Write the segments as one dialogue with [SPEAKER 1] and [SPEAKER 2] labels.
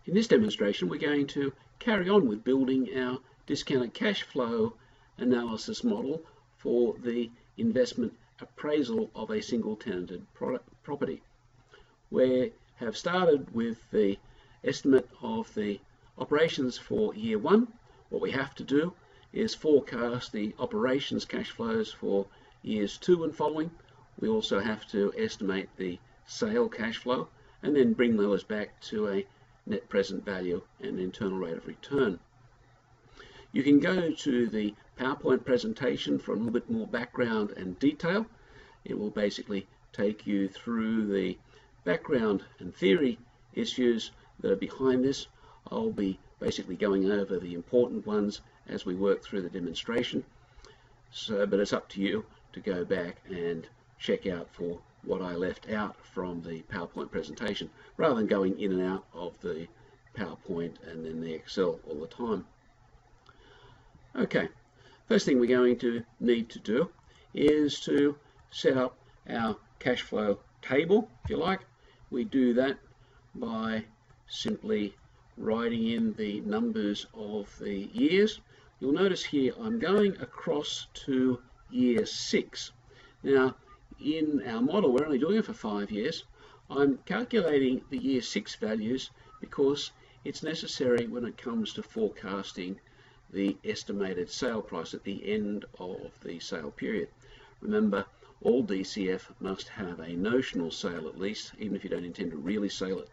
[SPEAKER 1] In this demonstration, we're going to carry on with building our discounted cash flow analysis model for the investment appraisal of a single tenanted property. We have started with the estimate of the operations for year one. What we have to do is forecast the operations cash flows for years 2 and following. We also have to estimate the sale cash flow and then bring those back to a net present value and internal rate of return. You can go to the PowerPoint presentation for a little bit more background and detail. It will basically take you through the background and theory issues that are behind this. I'll be basically going over the important ones as we work through the demonstration. But it's up to you to go back and check out for what I left out from the PowerPoint presentation, rather than going in and out of the PowerPoint and then the Excel all the time. Okay, first thing we're going to need to do is to set up our cash flow table, if you like. We do that by simply writing in the numbers of the years. You'll notice here I'm going across to year 6. Now, in our model, we're only doing it for 5 years. I'm calculating the year 6 values because it's necessary when it comes to forecasting the estimated sale price at the end of the sale period. Remember, all DCF must have a notional sale at least, even if you don't intend to really sell it,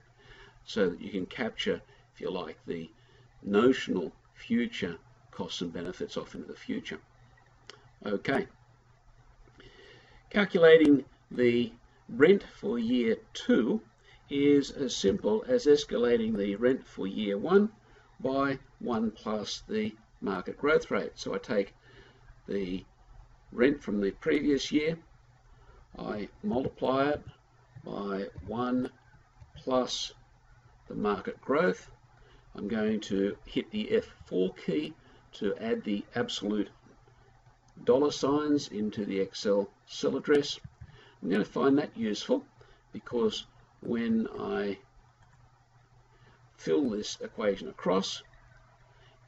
[SPEAKER 1] so that you can capture, if you like, the notional future costs and benefits off into the future. Okay. Calculating the rent for year 2 is as simple as escalating the rent for year 1 by 1 plus the market growth rate. So I take the rent from the previous year, I multiply it by 1 plus the market growth. I'm going to hit the F4 key to add the absolute dollar signs into the Excel cell address. I'm going to find that useful because when I fill this equation across,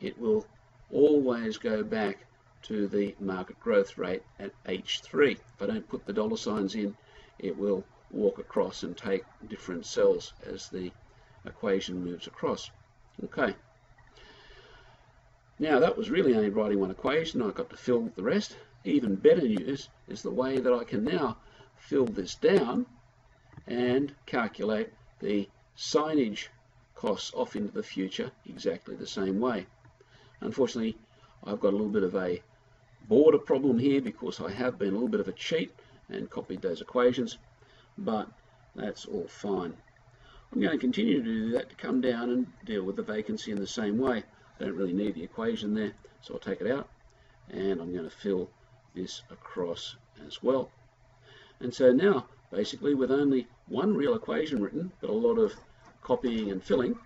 [SPEAKER 1] it will always go back to the market growth rate at H3. If I don't put the dollar signs in, it will walk across and take different cells as the equation moves across. Okay. Now, that was really only writing one equation. I got to fill the rest. Even better news is the way that I can now fill this down and calculate the signage costs off into the future exactly the same way. Unfortunately, I've got a little bit of a border problem here because I have been a little bit of a cheat and copied those equations, but that's all fine. I'm going to continue to do that to come down and deal with the vacancy in the same way. I don't really need the equation there, so I'll take it out and I'm going to fill this across as well. And so now, basically, with only one real equation written, but a lot of copying and filling,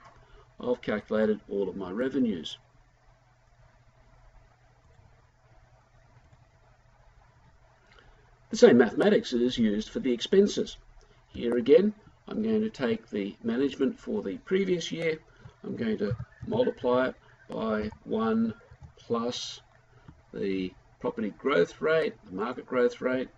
[SPEAKER 1] I've calculated all of my revenues. The same mathematics is used for the expenses. Here again, I'm going to take the management for the previous year. I'm going to multiply it by 1 plus the property growth rate, the market growth rate.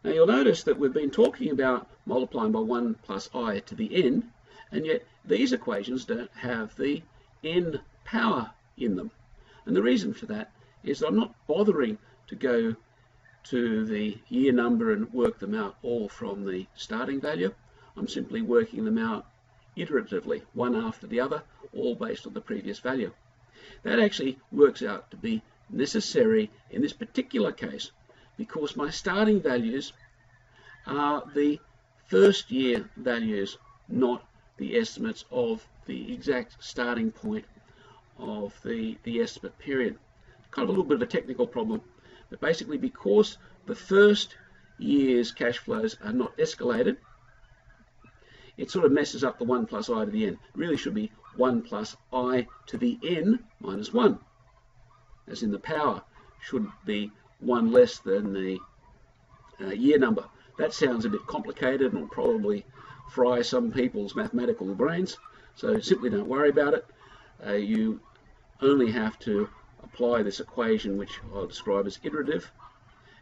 [SPEAKER 1] Now you'll notice that we've been talking about multiplying by 1 plus I to the n, and yet these equations don't have the n power in them. And the reason for that is that I'm not bothering to go to the year number and work them out all from the starting value. I'm simply working them out iteratively, one after the other, all based on the previous value. That actually works out to be necessary in this particular case because my starting values are the first year values, not the estimates of the exact starting point of the estimate period. Kind of a little bit of a technical problem, but basically because the first year's cash flows are not escalated, it sort of messes up the 1 plus I to the n. It really should be 1 plus I to the n minus 1, as in the power should be 1 less than the year number. That sounds a bit complicated and will probably fry some people's mathematical brains, so simply don't worry about it. You only have to apply this equation, which I'll describe as iterative,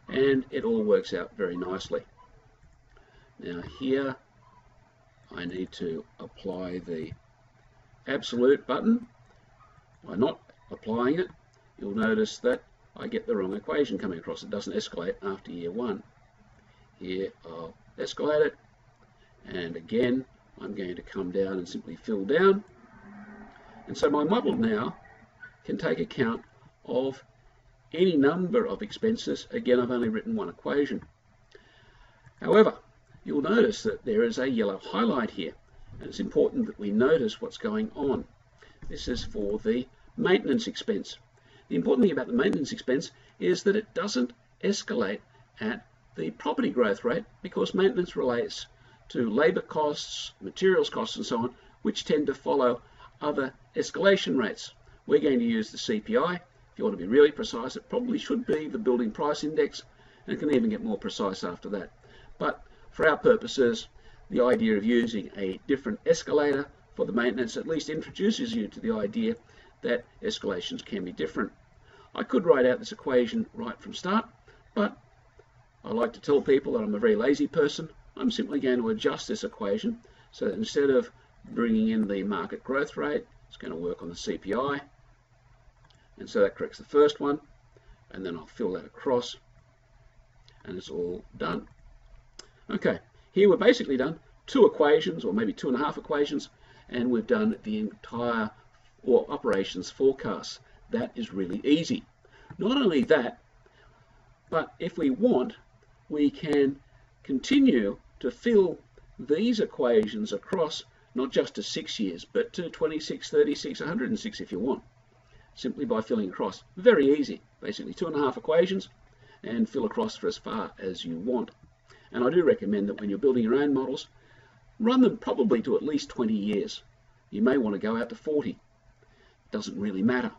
[SPEAKER 1] and it all works out very nicely. Now here I need to apply the absolute button. By not applying it, you'll notice that I get the wrong equation coming across. It doesn't escalate after year 1. Here I'll escalate it, and again I'm going to come down and simply fill down. And so my model now can take account of any number of expenses. Again, I've only written one equation. However, you'll notice that there is a yellow highlight here, and it's important that we notice what's going on. This is for the maintenance expense. The important thing about the maintenance expense is that it doesn't escalate at the property growth rate, because maintenance relates to labour costs, materials costs and so on, which tend to follow other escalation rates. We're going to use the CPI. If you want to be really precise, it probably should be the building price index, and it can even get more precise after that. But for our purposes, the idea of using a different escalator for the maintenance at least introduces you to the idea that escalations can be different. I could write out this equation right from start, but I like to tell people that I'm a very lazy person. I'm simply going to adjust this equation so that instead of bringing in the market growth rate, it's going to work on the CPI. And so that corrects the first one, and then I'll fill that across, and it's all done. Okay, here we've basically done 2 equations, or maybe 2.5 equations, and we've done the entire operations forecast. That is really easy. Not only that, but if we want, we can continue to fill these equations across not just to 6 years, but to 26, 36, 106 if you want, simply by filling across. Very easy. Basically 2.5 equations and fill across for as far as you want. And I do recommend that when you're building your own models, run them probably to at least 20 years. You may want to go out to 40. It doesn't really matter.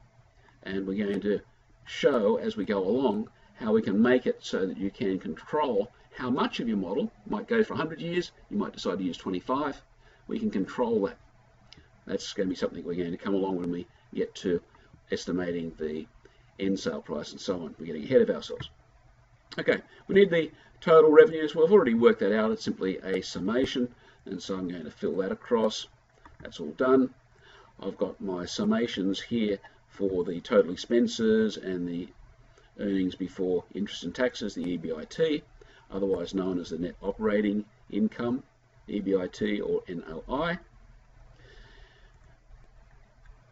[SPEAKER 1] And we're going to show as we go along how we can make it so that you can control how much of your model might go for 100 years. You might decide to use 25. We can control that. That's going to be something we're going to come along when we get to estimating the end sale price and so on. We're getting ahead of ourselves. Okay, we need the total revenues. Well, I've already worked that out. It's simply a summation, and so I'm going to fill that across. That's all done. I've got my summations here for the total expenses and the earnings before interest and taxes, the EBIT, otherwise known as the net operating income, EBIT or NOI.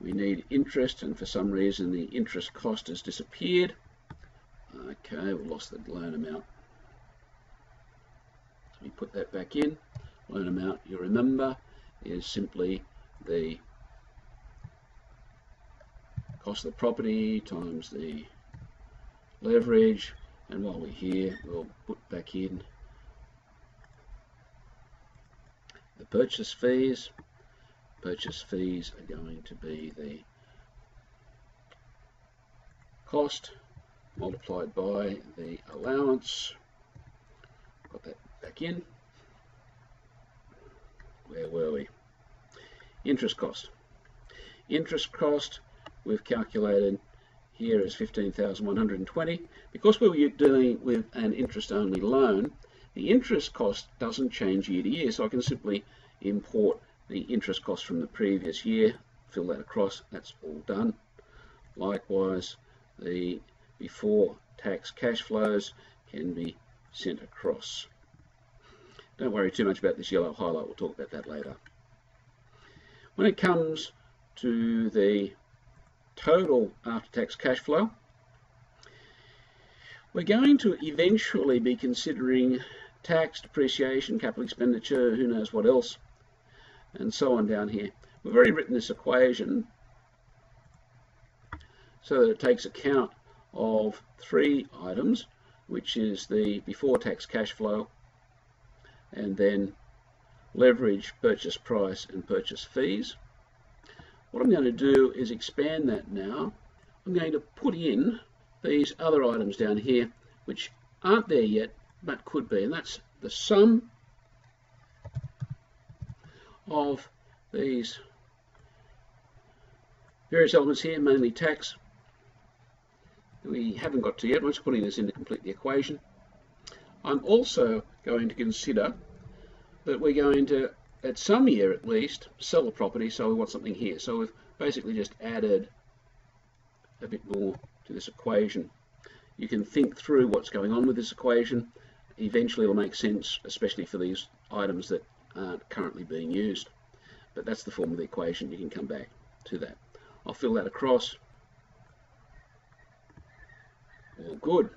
[SPEAKER 1] We need interest, and for some reason the interest cost has disappeared. Okay, we lost the loan amount. So we put that back in. Loan amount, you remember, is simply the cost of the property times the leverage, and while we're here, we'll put back in the purchase fees. Purchase fees are going to be the cost multiplied by the allowance. Got that back in. Where were we? Interest cost. Interest cost we've calculated here is 15,120. Because we were dealing with an interest-only loan, the interest cost doesn't change year to year, so I can simply import the interest cost from the previous year, fill that across, that's all done. Likewise, the before tax cash flows can be sent across. Don't worry too much about this yellow highlight, we'll talk about that later. When it comes to the total after-tax cash flow, we're going to eventually be considering tax, depreciation, capital expenditure, who knows what else, and so on down here. We've already written this equation so that it takes account of 3 items, which is the before tax cash flow, and then leverage, purchase price, and purchase fees. What I'm going to do is expand that now. I'm going to put in these other items down here, which aren't there yet, but could be, and that's the sum of these various elements here, mainly tax, we haven't got to yet. I'm just putting this in to complete the equation. I'm also going to consider that we're going to, at some year at least, sell the property, so we want something here. So we've basically just added a bit more to this equation. You can think through what's going on with this equation. Eventually it'll make sense, especially for these items that aren't currently being used. But that's the form of the equation. You can come back to that. I'll fill that across. All good.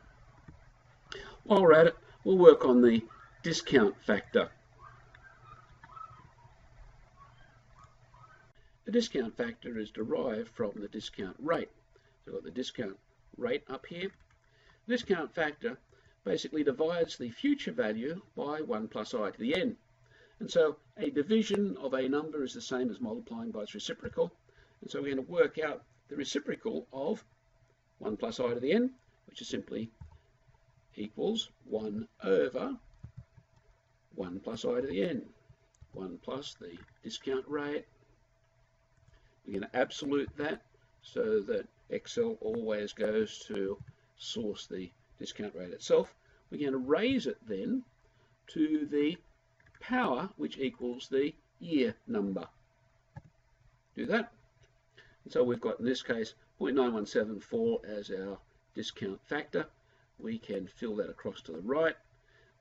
[SPEAKER 1] While we're at it, we'll work on the discount factor. The discount factor is derived from the discount rate. So we've got the discount rate up here. The discount factor basically divides the future value by 1 plus I to the n. And so a division of a number is the same as multiplying by its reciprocal. And so we're going to work out the reciprocal of 1 plus I to the n, which is simply equals 1 over 1 plus I to the n. 1 plus the discount rate. We're going to absolute that so that Excel always goes to source the discount rate itself. We're going to raise it then to the power, which equals the year number. Do that. And so we've got, in this case, 0.9174 as our discount factor. We can fill that across to the right.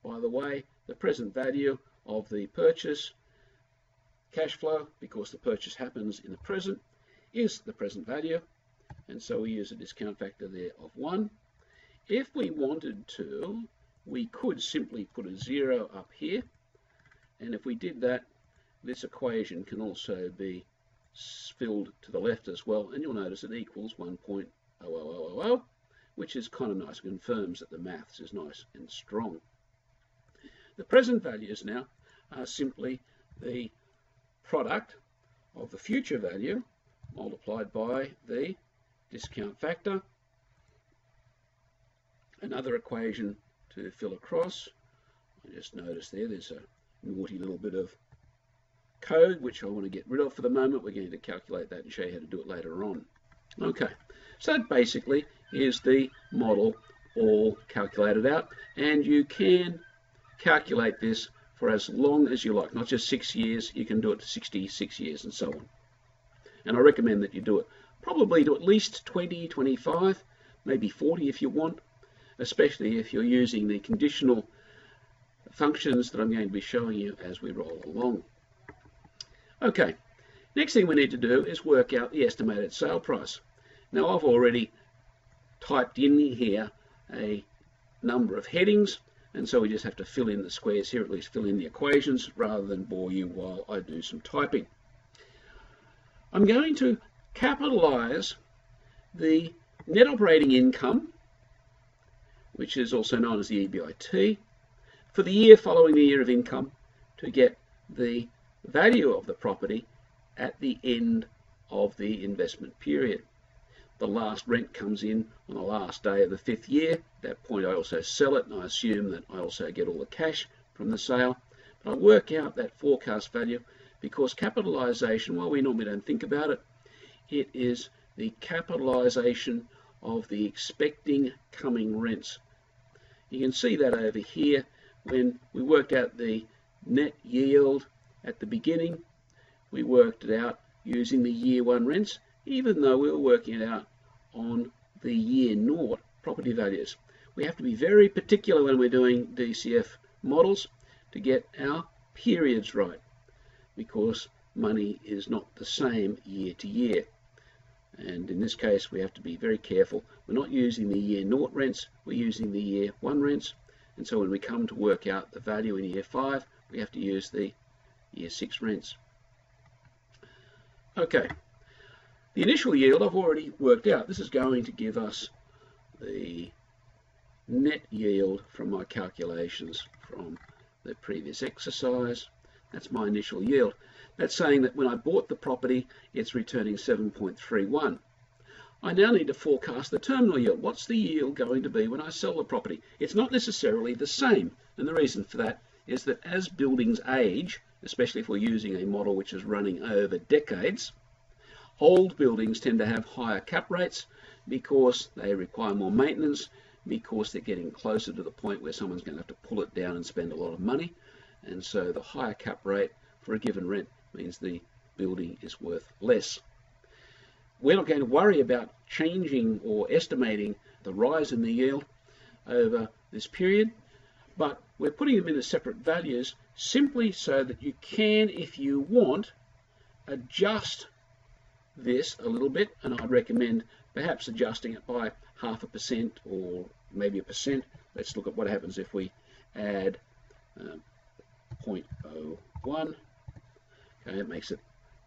[SPEAKER 1] By the way, the present value of the purchase cash flow, because the purchase happens in the present, is the present value. And so we use a discount factor there of 1. If we wanted to, we could simply put a 0 up here. And if we did that, this equation can also be filled to the left as well. And you'll notice it equals 1.00000, which is kind of nice. It confirms that the maths is nice and strong. The present values now are simply the product of the future value multiplied by the discount factor. Another equation to fill across. I just noticed there's a naughty little bit of code which I want to get rid of for the moment. We're going to calculate that and show you how to do it later on. Okay, so that basically is the model all calculated out, and you can calculate this for as long as you like, not just 6 years. You can do it to 66 years and so on. And I recommend that you do it probably to at least 20, 25, maybe 40 if you want, especially if you're using the conditional functions that I'm going to be showing you as we roll along. Okay, next thing we need to do is work out the estimated sale price. Now I've already typed in here a number of headings, and so we just have to fill in the squares here, at least fill in the equations, rather than bore you while I do some typing. I'm going to capitalize the net operating income, which is also known as the EBIT, for the year following the year of income to get the value of the property at the end of the investment period. The last rent comes in on the last day of the 5th year. At that point I also sell it, and I assume that I also get all the cash from the sale. But I work out that forecast value because capitalization, while we normally don't think about it, it is the capitalization of the expecting coming rents. You can see that over here when we worked out the net yield at the beginning. We worked it out using the year 1 rents, even though we were working it out on the year 0 property values. We have to be very particular when we're doing DCF models to get our periods right, because money is not the same year to year. And in this case, we have to be very careful. We're not using the year 0 rents, we're using the year 1 rents. And so when we come to work out the value in year 5, we have to use the year 6 rents. Okay, the initial yield I've already worked out. This is going to give us the net yield from my calculations from the previous exercise. That's my initial yield. That's saying that when I bought the property, it's returning 7.31. I now need to forecast the terminal yield. What's the yield going to be when I sell the property? It's not necessarily the same, and the reason for that is that as buildings age, especially if we're using a model which is running over decades. Old buildings tend to have higher cap rates because they require more maintenance, because they're getting closer to the point where someone's going to have to pull it down and spend a lot of money. And so the higher cap rate for a given rent means the building is worth less. We're not going to worry about changing or estimating the rise in the yield over this period, but we're putting them into separate values simply so that you can, if you want, adjust this a little bit, and I'd recommend perhaps adjusting it by 0.5% or maybe 1%. Let's look at what happens if we add 0.01. Okay, it makes it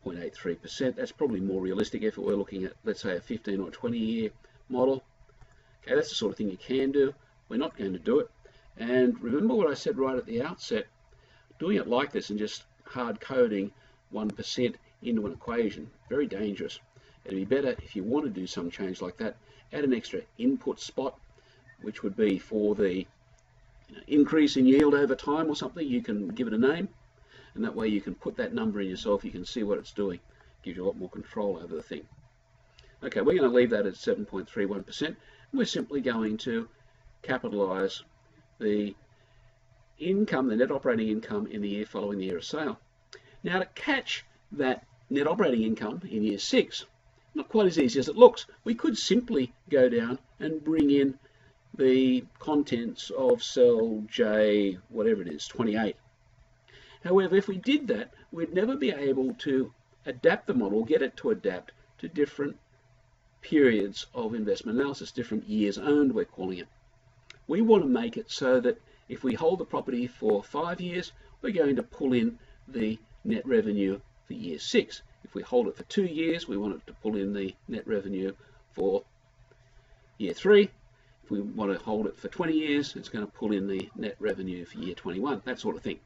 [SPEAKER 1] 0.83%. That's probably more realistic if we're looking at, let's say, a 15 or 20 year model. Okay, that's the sort of thing you can do. We're not going to do it. And remember what I said right at the outset, doing it like this and just hard coding 1% into an equation, very dangerous. It'd be better if you want to do some change like that, add an extra input spot, which would be for the increase in yield over time or something. You can give it a name, and that way you can put that number in yourself. You can see what it's doing. Gives you a lot more control over the thing. Okay, we're going to leave that at 7.31%, and we're simply going to capitalize the income, the net operating income in the year following the year of sale. Now, to catch that net operating income in year 6, not quite as easy as it looks. We could simply go down and bring in the contents of cell J, whatever it is, 28. However, if we did that, we'd never be able to adapt the model, get it to adapt to different periods of investment analysis, different years owned, we're calling it. We want to make it so that if we hold the property for 5 years, we're going to pull in the net revenue for year 6. If we hold it for 2 years, we want it to pull in the net revenue for year 3. If we want to hold it for 20 years, it's going to pull in the net revenue for year 21, that sort of thing.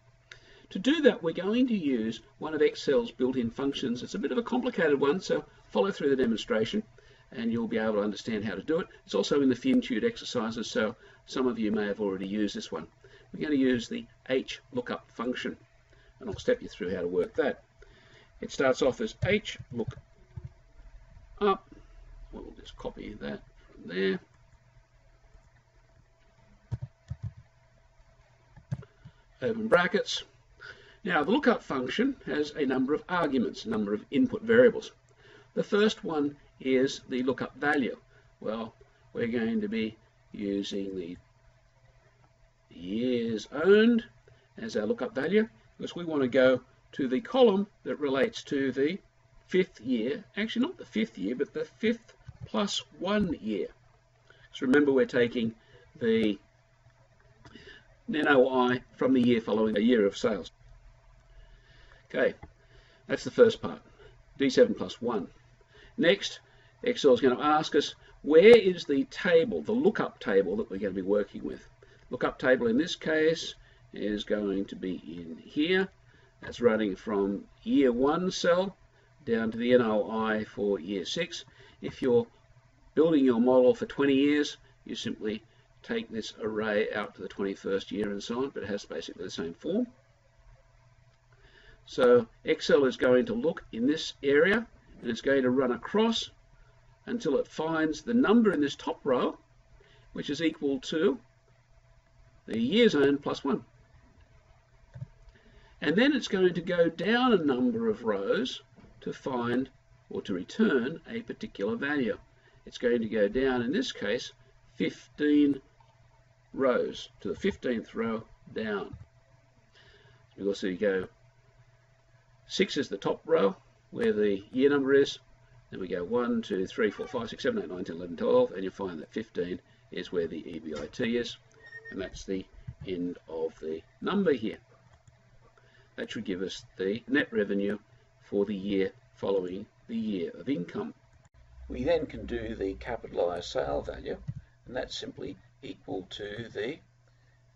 [SPEAKER 1] To do that, we're going to use one of Excel's built-in functions. It's a bit of a complicated one, so follow through the demonstration and you'll be able to understand how to do it. It's also in the FinTude exercises, so some of you may have already used this one. We're going to use the HLOOKUP function, and I'll step you through how to work that. It starts off as HLOOKUP. We'll just copy that from there. Open brackets. Now, the lookup function has a number of arguments, a number of input variables. The first one is the lookup value. Well, we're going to be using the years owned as our lookup value because we want to go to the column that relates to the 5th year, actually not the 5th year, but the 5th plus 1 year. So remember, we're taking the NOI from the year following a year of sales. Okay, that's the first part, D7 plus 1. Next, Excel is going to ask us, where is the table, the lookup table that we're going to be working with? Lookup table in this case is going to be in here. That's running from year 1 cell down to the NOI for year 6. If you're building your model for 20 years, you simply take this array out to the 21st year and so on, but it has basically the same form. So Excel is going to look in this area and it's going to run across until it finds the number in this top row, which is equal to the years owned plus 1. And then it's going to go down a number of rows to find or to return a particular value. It's going to go down, in this case, 15 rows to the 15th row down. You also go 6 is the top row where the year number is. Then we go 1, 2, 3, 4, 5, 6, 7, 8, 9, 10, 11, 12, and you find that 15 is where the EBIT is, and that's the end of the number here. That should give us the net revenue for the year following the year of income. We then can do the capitalized sale value, and that's simply equal to the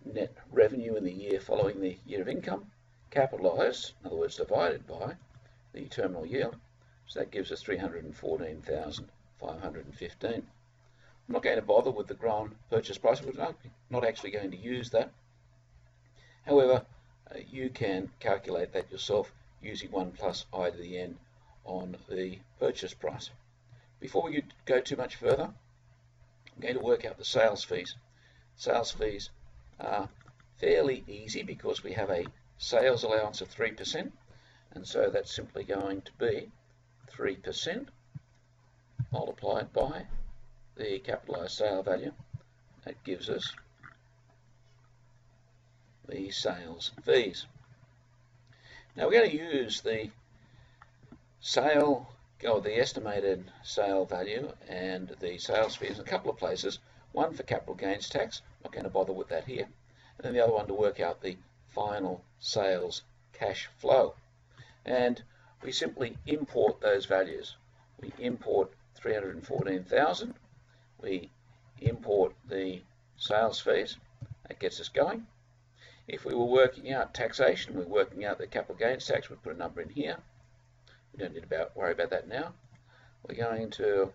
[SPEAKER 1] net revenue in the year following the year of income, capitalized, in other words, divided by the terminal yield. So that gives us 314,515. I'm not going to bother with the grown purchase price. We're not actually going to use that. However,
[SPEAKER 2] you can calculate that yourself using 1 plus I to the n on the purchase price. Before we go too much further, I'm going to work out the sales fees. Sales fees are fairly easy because we have a sales allowance of 3%, and so that's simply going to be 3% multiplied by the capitalised sale value. That gives us the sales fees. Now we're going to use the the estimated sale value and the sales fees in a couple of places. One for capital gains tax, not going to bother with that here, and then the other one to work out the final sales cash flow. And we simply import those values. We import 314,000. We import the sales fees. That gets us going. If we were working out taxation, we're working out the capital gains tax, we'd put a number in here. We don't need to worry about that now. We're going to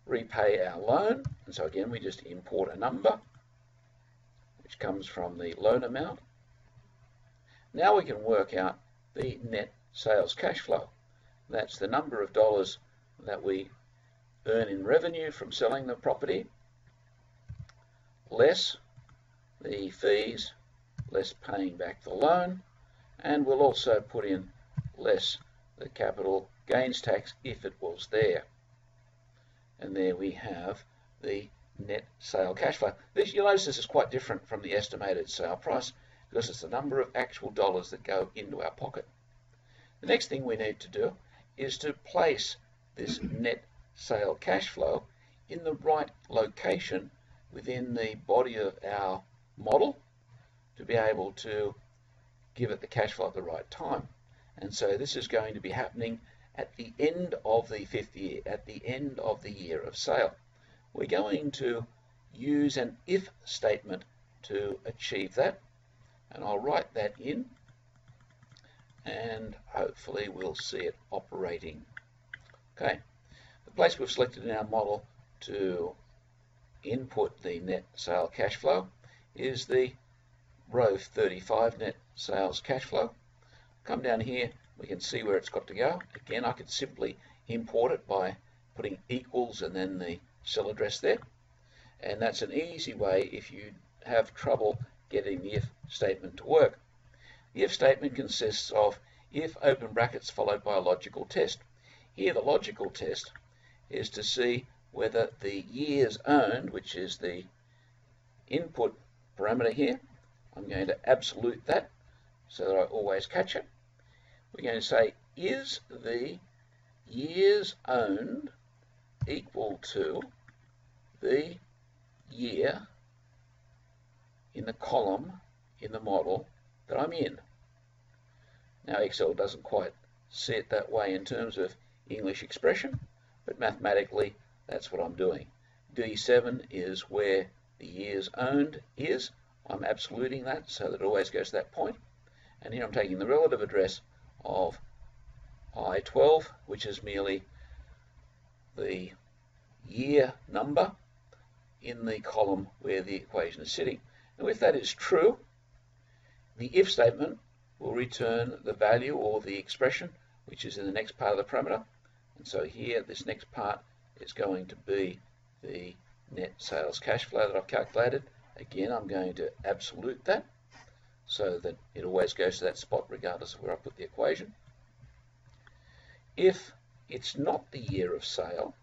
[SPEAKER 2] repay our loan, and so again we just import a number which comes from the loan amount. Now we can work out the net sales cash flow. That's the number of dollars that we earn in revenue from selling the property, less the fees, less paying back the loan, and we'll also put in less the capital gains tax if it was there. And there we have the net sale cash flow. You'll notice this is quite different from the estimated sale price because it's the number of actual dollars that go into our pocket. The next thing we need to do is to place this net sale cash flow in the right location within the body of our model to be able to give it the cash flow at the right time. And so this is going to be happening at the end of the 5th year, at the end of the year of sale. We're going to use an if statement to achieve that, and I'll write that in, and hopefully we'll see it operating. Okay, the place we've selected in our model to input the net sale cash flow is the row 35 net sales cash flow. Come down here, we can see where it's got to go. Again, I could simply import it by putting equals and then the cell address there. And that's an easy way if you have trouble getting the if statement to work. The if statement consists of if open brackets followed by a logical test. Here the logical test is to see whether the years owned, which is the input parameter here, I'm going to absolute that so that I always catch it. We're going to say, is the years owned equal to the year in the column in the model that I'm in? Now Excel doesn't quite see it that way in terms of English expression, but mathematically that's what I'm doing. D7 is where the years owned is. I'm absoluting that so that it always goes to that point. And here I'm taking the relative address of I12, which is merely the year number in the column where the equation is sitting. Now if that is true, the if statement will return the value or the expression which is in the next part of the parameter. And so here this next part is going to be the net sales cash flow that I've calculated. Again, I'm going to absolute that so that it always goes to that spot regardless of where I put the equation. If it's not the year of sale,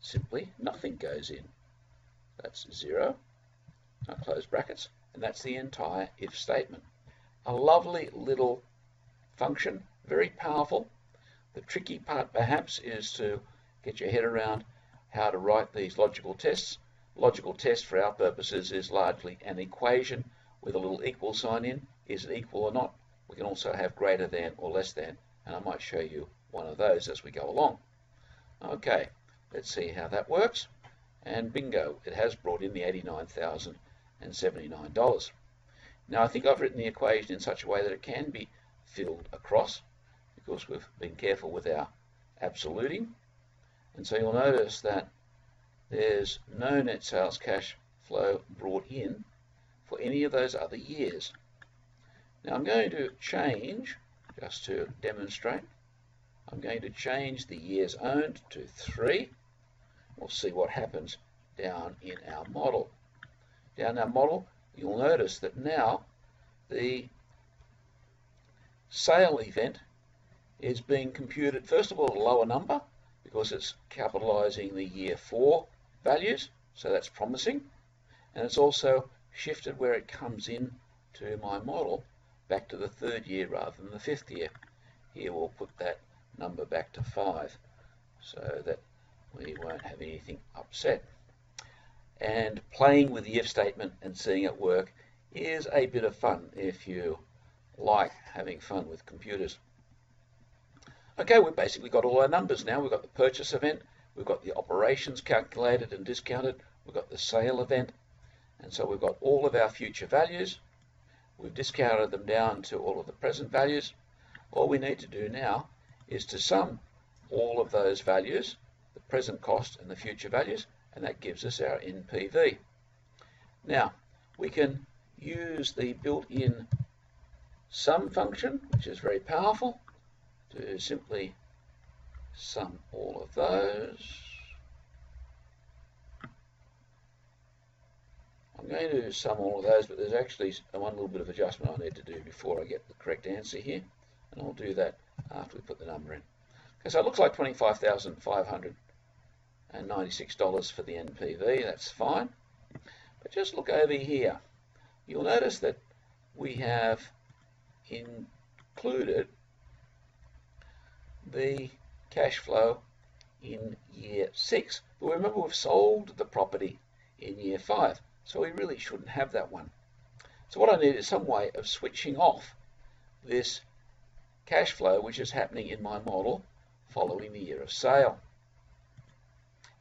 [SPEAKER 2] simply nothing goes in. That's 0. I close brackets, and that's the entire if statement. A lovely little function, very powerful. The tricky part perhaps is to get your head around how to write these logical tests. Logical test for our purposes is largely an equation with a little equal sign in. Is it equal or not? We can also have greater than or less than, and I might show you one of those as we go along. Okay, let's see how that works. And bingo, it has brought in the $89,079. Now I think I've written the equation in such a way that it can be filled across because we've been careful with our absoluting. And so you'll notice that there's no net sales cash flow brought in for any of those other years. Now I'm going to change, just to demonstrate, I'm going to change the years owned to 3. We'll see what happens down in our model. Down our model, you'll notice that now the sale event is being computed, first of all, at a lower number because it's capitalizing the year 4 values, so that's promising. And it's also shifted where it comes in to my model back to the 3rd year rather than the 5th year. Here we'll put that number back to 5 so that we won't have anything upset. And playing with the if statement and seeing it work is a bit of fun if you like having fun with computers. Okay, we've basically got all our numbers now. We've got the purchase event, we've got the operations calculated and discounted, we've got the sale event, and so we've got all of our future values. We've discounted them down to all of the present values. All we need to do now is to sum all of those values, the present cost and the future values, and that gives us our NPV. Now, we can use the built-in sum function, which is very powerful, to simply sum all of those. I'm going to sum all of those, but there's actually one little bit of adjustment I need to do before I get the correct answer here, and I'll do that after we put the number in. Okay, so it looks like $25,596 for the NPV. That's fine. But just look over here. You'll notice that we have included the cash flow in year 6. But remember, we've sold the property in year 5, so we really shouldn't have that one. So what I need is some way of switching off this cash flow, which is happening in my model following the year of sale.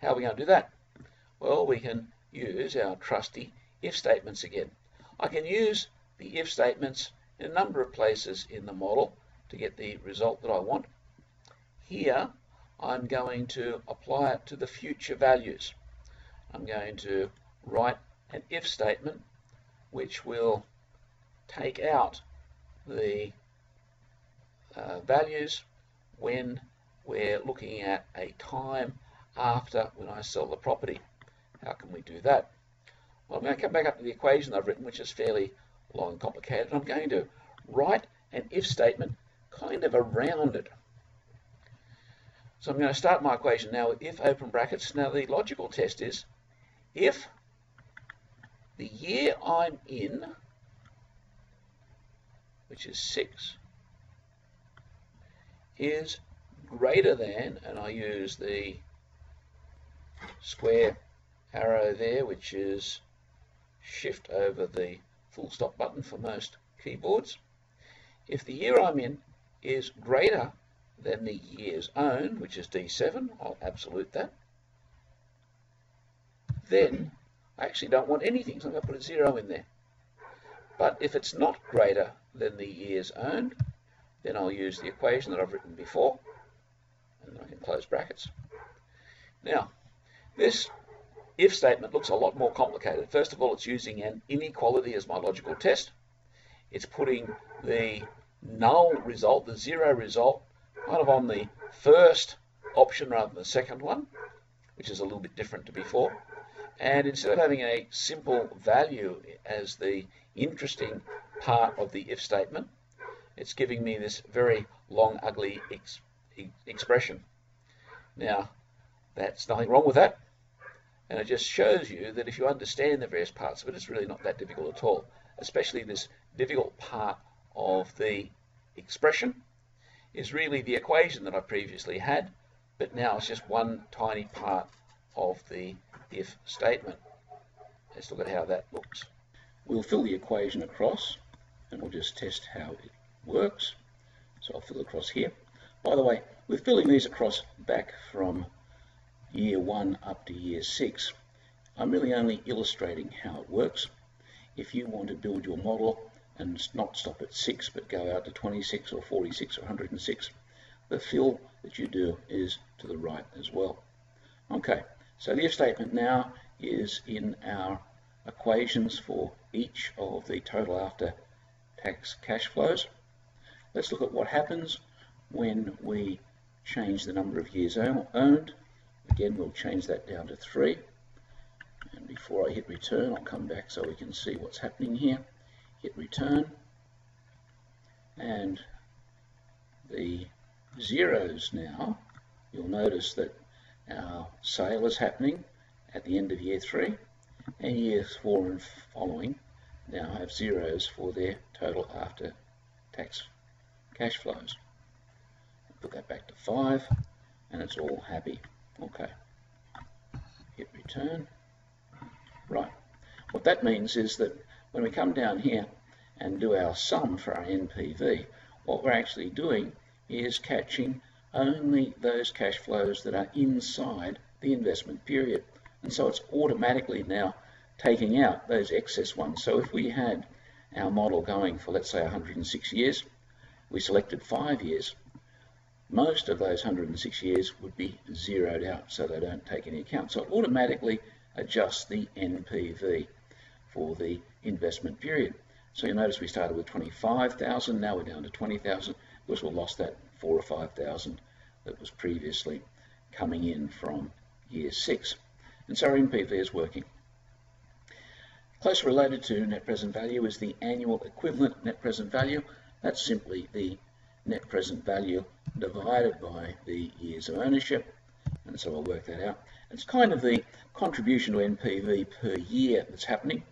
[SPEAKER 2] How are we going to do that? Well, we can use our trusty if statements again. I can use the if statements in a number of places in the model to get the result that I want. Here, I'm going to apply it to the future values. I'm going to write an if statement which will take out the values when we're looking at a time after when I sell the property. How can we do that? Well, I'm going to come back up to the equation I've written, which is fairly long and complicated. I'm going to write an if statement kind of around it. So I'm going to start my equation now with if open brackets. Now the logical test is if the year I'm in, which is 6, is greater than, and I use the square arrow there, which is shift over the full stop button for most keyboards. If the year I'm in is greater than the years owned, which is D7, I'll absolute that. Then I actually don't want anything, so I'm going to put a 0 in there. But if it's not greater than the years owned, then I'll use the equation that I've written before, and I can close brackets. Now, this if statement looks a lot more complicated. First of all, it's using an inequality as my logical test. It's putting the null result, the 0 result, kind of on the first option rather than the second one, which is a little bit different to before. And instead of having a simple value as the interesting part of the if statement, it's giving me this very long, ugly expression. Now, that's nothing wrong with that. And it just shows you that if you understand the various parts of it, it's really not that difficult at all. Especially this difficult part of the expression is really the equation that I previously had, but now it's just one tiny part of the if statement. Let's look at how that looks. We'll fill the equation across, and we'll just test how it works. So I'll fill across here. By the way, with filling these across back from year 1 up to year 6, I'm really only illustrating how it works. If you want to build your model and not stop at 6 but go out to 26 or 46 or 106, the fill that you do is to the right as well. Okay, so the if statement now is in our equations for each of the total after tax cash flows. Let's look at what happens when we change the number of years owned. Again, we'll change that down to 3. And before I hit return, I'll come back so we can see what's happening here. Hit return. And the zeros now, you'll notice that our sale is happening at the end of year 3, and years 4 and following now have zeros for their total after tax cash flows. Put that back to 5, and it's all happy. Okay. Hit return. Right. What that means is that when we come down here and do our sum for our NPV, what we're actually doing is catching only those cash flows that are inside the investment period. And so it's automatically now taking out those excess ones. So if we had our model going for, let's say, 106 years, we selected 5 years, most of those 106 years would be zeroed out, so they don't take any account. So it automatically adjusts the NPV for the investment period. So you'll notice we started with 25,000, now we're down to 20,000, because we lost that 4,000 or 5,000 that was previously coming in from year 6. And so our NPV is working. Closely related to net present value is the annual equivalent net present value. That's simply the net present value divided by the years of ownership. And so I'll work that out. It's kind of the contribution to NPV per year that's happening.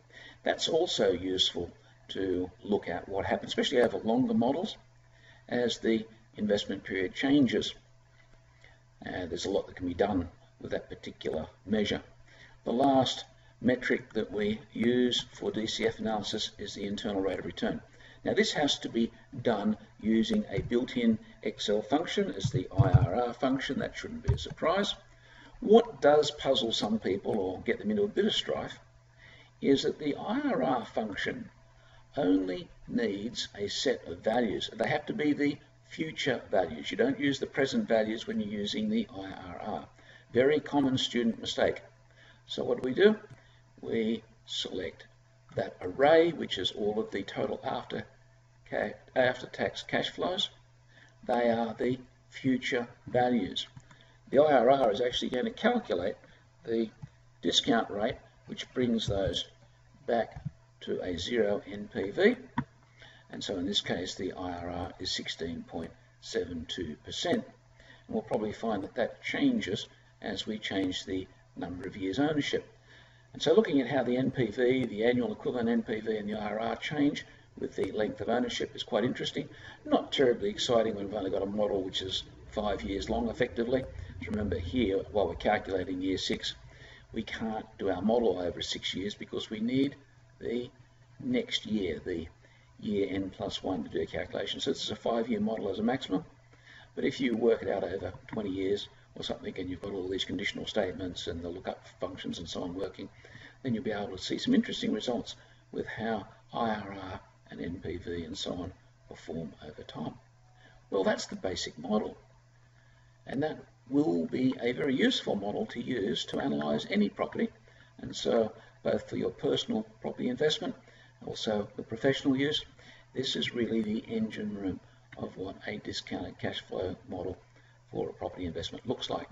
[SPEAKER 2] That's also useful to look at what happens, especially over longer models, as the investment period changes. There's a lot that can be done with that particular measure. The last metric that we use for DCF analysis is the internal rate of return. Now this has to be done using a built-in Excel function as the IRR function. That shouldn't be a surprise. What does puzzle some people or get them into a bit of strife is that the IRR function only needs a set of values. They have to be the future values. You don't use the present values when you're using the IRR. Very common student mistake. So what do? We select that array, which is all of the total after tax cash flows. They are the future values. The IRR is actually going to calculate the discount rate, which brings those back to a 0 NPV. And so in this case, the IRR is 16.72%. And we'll probably find that that changes as we change the number of years ownership. And so looking at how the NPV, the annual equivalent NPV, and the IRR change with the length of ownership is quite interesting. Not terribly exciting when we've only got a model which is 5 years long effectively. Remember here, while we're calculating year 6, we can't do our model over 6 years because we need the next year, the year n+1 to do a calculation. So this is a 5-year model as a maximum. But if you work it out over 20 years or something, and you've got all these conditional statements and the lookup functions and so on working, then you'll be able to see some interesting results with how IRR and NPV and so on perform over time. Well, that's the basic model. And that will be a very useful model to use to analyse any property. And so both for your personal property investment, also the professional use, this is really the engine room of what a discounted cash flow model for a property investment looks like.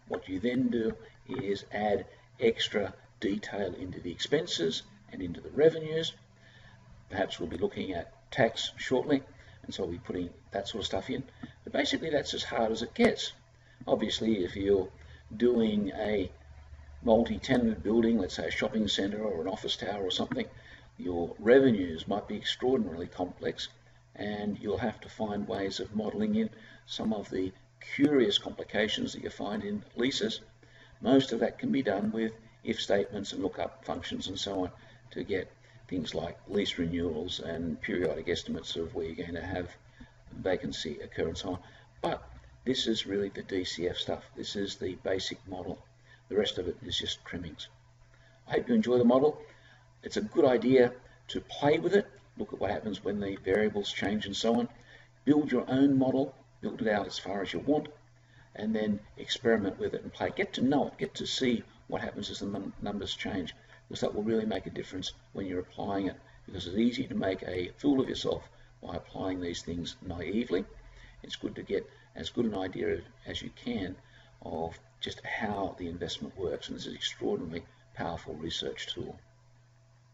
[SPEAKER 2] What you then do is add extra detail into the expenses and into the revenues. Perhaps we'll be looking at tax shortly, and so we'll be putting that sort of stuff in. But basically that's as hard as it gets. Obviously, if you're doing a multi-tenant building, let's say a shopping centre or an office tower or something, your revenues might be extraordinarily complex, and you'll have to find ways of modelling in some of the curious complications that you find in leases. Most of that can be done with if statements and lookup functions and so on to get things like lease renewals and periodic estimates of where you're going to have vacancy occur and so on. But this is really the DCF stuff. This is the basic model. The rest of it is just trimmings. I hope you enjoy the model. It's a good idea to play with it, look at what happens when the variables change and so on. Build your own model, build it out as far as you want, and then experiment with it and play. Get to know it, get to see what happens as the numbers change, because that will really make a difference when you're applying it because it's easy to make a fool of yourself by applying these things naively. It's good to get as good an idea as you can of just how the investment works, and this is an extraordinarily powerful research tool.